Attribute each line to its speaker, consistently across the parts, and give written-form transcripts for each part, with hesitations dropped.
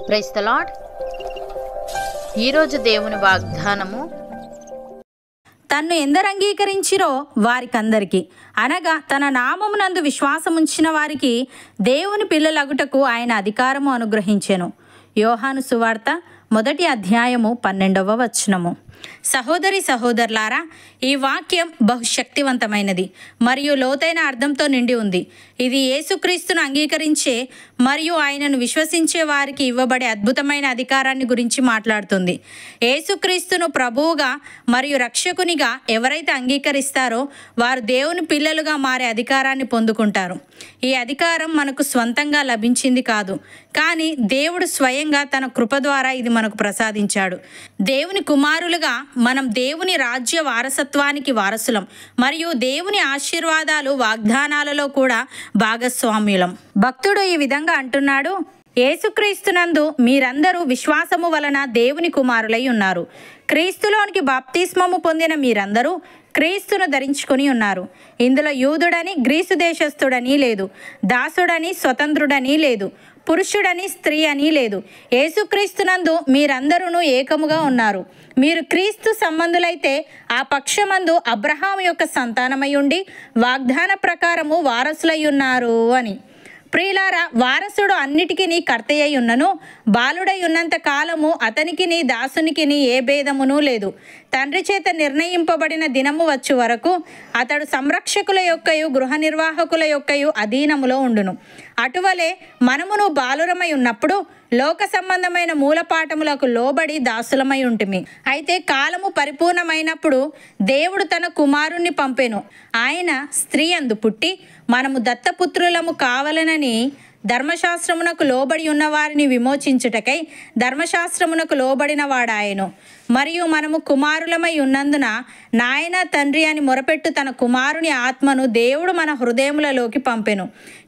Speaker 1: Praise the lord. ఈరోజు దేవుని వాగ్దానము,
Speaker 2: తన్ను ఎందరు అంగీకరించిరో వారికందరికి, అనగా తన నామమునందు విశ్వాసముంచిన వారికి దేవుని పిల్లలగుటకు ఆయన అధికారము అనుగ్రహించెను. యోహాను సువార్త 1వ అధ్యాయము 12వ వచనము. సహోదరి సహోదరులారా, ఈ వాక్యం బహుశక్తివంతమైనది మరియు లోతైన అర్థంతో నిండి ఉంది. ఇది యేసుక్రీస్తును అంగీకరించే మరియు ఆయనను విశ్వసించే వారికి ఇవ్వబడే అద్భుతమైన అధికారాన్ని గురించి మాట్లాడుతుంది. యేసుక్రీస్తును ప్రభువుగా మరియు రక్షకునిగా ఎవరైతే అంగీకరిస్తారో వారు దేవుని పిల్లలుగా మారే అధికారాన్ని పొందుకుంటారు. ఈ అధికారం మనకు స్వంతంగా లభించింది కాదు, కానీ దేవుడు స్వయంగా తన కృప ద్వారా ఇది మనకు ప్రసాదించాడు. దేవుని కుమారులుగా మనం దేవుని రాజ్య వారసత్వానికి వారసులం మరియు దేవుని ఆశీర్వాదాలు వాగ్దానాలలో కూడా భాగస్వామ్యులం. భక్తుడు ఈ విధంగా అంటున్నాడు: యేసుక్రీస్తునందు మీరందరూ విశ్వాసము వలన దేవుని కుమారులై ఉన్నారు. క్రీస్తులోనికి బాప్తిస్మము పొందిన మీరందరూ క్రీస్తును ధరించుకొని ఉన్నారు. ఇందులో యూదుడని గ్రీసు దేశస్థుడని లేదు, దాసుడని స్వతంత్రుడని లేదు, పురుషుడని స్త్రీ అని లేదు. యేసుక్రీస్తునందు మీరందరూ ఏకముగా ఉన్నారు. మీరు క్రీస్తు సంబంధులైతే ఆ పక్షమందు అబ్రహాము యొక్క సంతానమై ఉండి వాగ్దాన ప్రకారము వారసులై ఉన్నారు అని. ప్రియులారా, వారసుడు అన్నిటికీ కర్తయ్య ఉన్నను బాలుడై ఉన్నంత కాలము అతనికిని దాసునికిని ఏ భేదమును లేదు. తండ్రి చేత నిర్ణయింపబడిన దినము వచ్చు వరకు అతడు సంరక్షకుల యొక్కయు గృహ నిర్వాహకుల యొక్కయు అధీనములో ఉండును. అటువలే మనమును బాలురమై ఉన్నప్పుడు లోక సంబంధమైన మూలపాఠములకు లోబడి దాసులమై ఉంటిమి. అయితే కాలము పరిపూర్ణమైనప్పుడు దేవుడు తన కుమారుణ్ణి పంపెను. ఆయన స్త్రీ అందు పుట్టి మనము దత్తపుత్రులము కావాలనని ధర్మశాస్త్రమునకు లోబడి ఉన్న వారిని విమోచించుటకై ధర్మశాస్త్రమునకు లోబడిన వాడాయను. మరియు మనము కుమారులమై ఉన్నందున నాయన తండ్రి అని మొరపెట్టు తన కుమారుని ఆత్మను దేవుడు మన హృదయములలోకి పంపెను.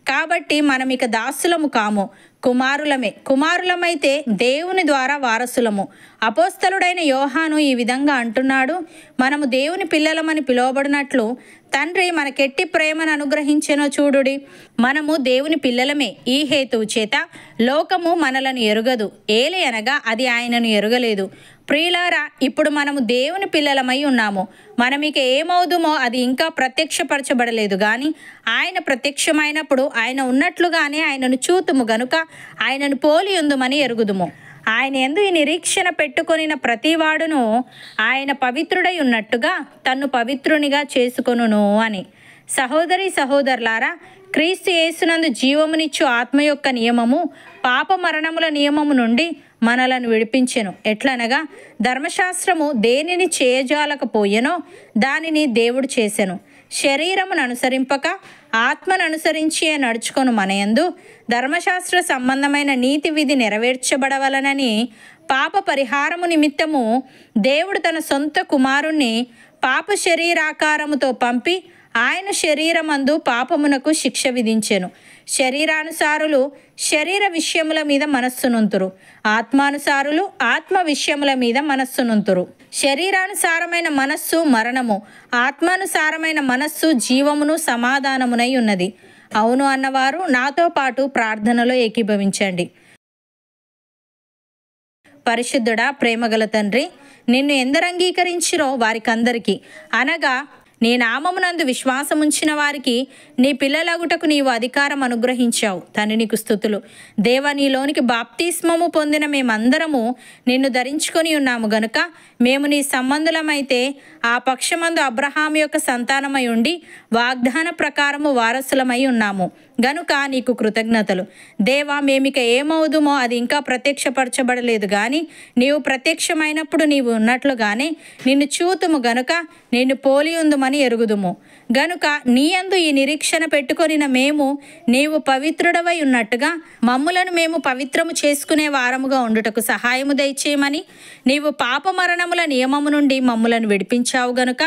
Speaker 2: కాబట్టి మనం ఇక దాసులము కాము, కుమారులమే. కుమారులమైతే దేవుని ద్వారా వారసులము. అపోస్తలుడైన యోహాను ఈ విధంగా అంటున్నాడు: మనము దేవుని పిల్లలమని పిలువబడినట్లు తండ్రి మనకెట్టి ప్రేమను అనుగ్రహించెనో చూడుడి. మనము దేవుని పిల్లలమే. ఈ హేతువు చేత లోకము మనలను ఎరుగదు, ఏలయనగా అది ఆయనను ఎరుగలేదు. ప్రియులారా, ఇప్పుడు మనము దేవుని పిల్లలమై ఉన్నాము. మనం ఇక ఏమవుదుమో అది ఇంకా ప్రత్యక్షపరచబడలేదు, కానీ ఆయన ప్రత్యక్షమైనప్పుడు ఆయన ఉన్నట్లుగానే ఆయనను చూతుము గనుక ఆయనను పోలి ఉందుమని ఎరుగుదుము. ఆయన యందు ఈ నిరీక్షణ పెట్టుకొనిన ప్రతివాడును ఆయన పవిత్రుడై ఉన్నట్టుగా తన్ను పవిత్రునిగా చేసుకొనును అని. సహోదరి సహోదరులారా, క్రీస్తు యేసునందు జీవమునిచ్చు ఆత్మ యొక్క నియమము పాప మరణముల నియమము నుండి మనలను విడిపించెను. ఎట్లనగా ధర్మశాస్త్రము దేనిని చేయజాలకపోయెనో దానిని దేవుడు చేసెను. శరీరమును అనుసరింపక ఆత్మను అనుసరించి నడుచుకొను మనయందు ధర్మశాస్త్ర సంబంధమైన నీతి విధి నెరవేర్చబడవలనని పాప పరిహారము నిమిత్తము దేవుడు తన సొంత కుమారుణ్ణి పాప శరీరాకారముతో పంపి ఆయన శరీరమందు పాపమునకు శిక్ష విధించెను. శరీరానుసారులు శరీర విషయముల మీద మనస్సునుంతురు, ఆత్మానుసారులు ఆత్మ విషయముల మీద మనస్సునుంతురు. శరీరానుసారమైన మనస్సు మరణము, ఆత్మానుసారమైన మనస్సు జీవమును సమాధానమునై ఉన్నది. అవును అన్నవారు నాతో పాటు ప్రార్థనలో ఏకీభవించండి. పరిశుద్ధుడా, ప్రేమగల తండ్రి, నిన్ను ఎందరు అంగీకరించిరో వారికందరికి, అనగా నీ నామమునందు విశ్వాసముంచిన వారికి నీ పిల్లలగుటకు నీవు అధికారం అనుగ్రహించావు. తండ్రి, నీకు స్తుతులు. దేవా, నీలోనికి బాప్తిస్మము పొందిన మేమందరము నిన్ను ధరించుకొని ఉన్నాము గనుక మేము నీ సంబంధులమైతే ఆ పక్షమందు అబ్రహాము యొక్క సంతానమై ఉండి వాగ్దాన ప్రకారము వారసులమై ఉన్నాము గనుక నీకు కృతజ్ఞతలు. దేవా, మేమిక ఏమవుదుమో అది ఇంకా ప్రత్యక్షపరచబడలేదు, కానీ నీవు ప్రత్యక్షమైనప్పుడు నీవు ఉన్నట్లుగానే నిన్ను చూతుము గనుక నిన్ను పోలి ఉందుమని ఎరుగుదుము. గనుక నీ యందు ఈ నిరీక్షణ పెట్టుకొనిన మేము నీవు పవిత్రుడవై ఉన్నట్టుగా మమ్ములను మేము పవిత్రము చేసుకునే వారముగా ఉండుటకు సహాయము దయచేయమని నీవు పాప మరణముల నియమము నుండి మమ్ములను విడిపించావు గనుక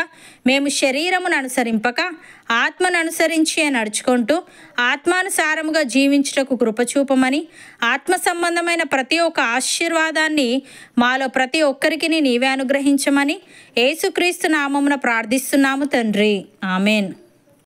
Speaker 2: మేము శరీరమును అనుసరింపక ఆత్మను అనుసరించి నడుచుకుంటూ ఆత్మానుసారముగా జీవించుటకు కృపచూపమని ఆత్మ సంబంధమైన ప్రతి ఒక్క ఆశీర్వాదాన్ని మాలో ప్రతి ఒక్కరికి నీవే అనుగ్రహించమని యేసుక్రీస్తు నామమున ప్రార్థిస్తున్నాము తండ్రి. ఆమెన్.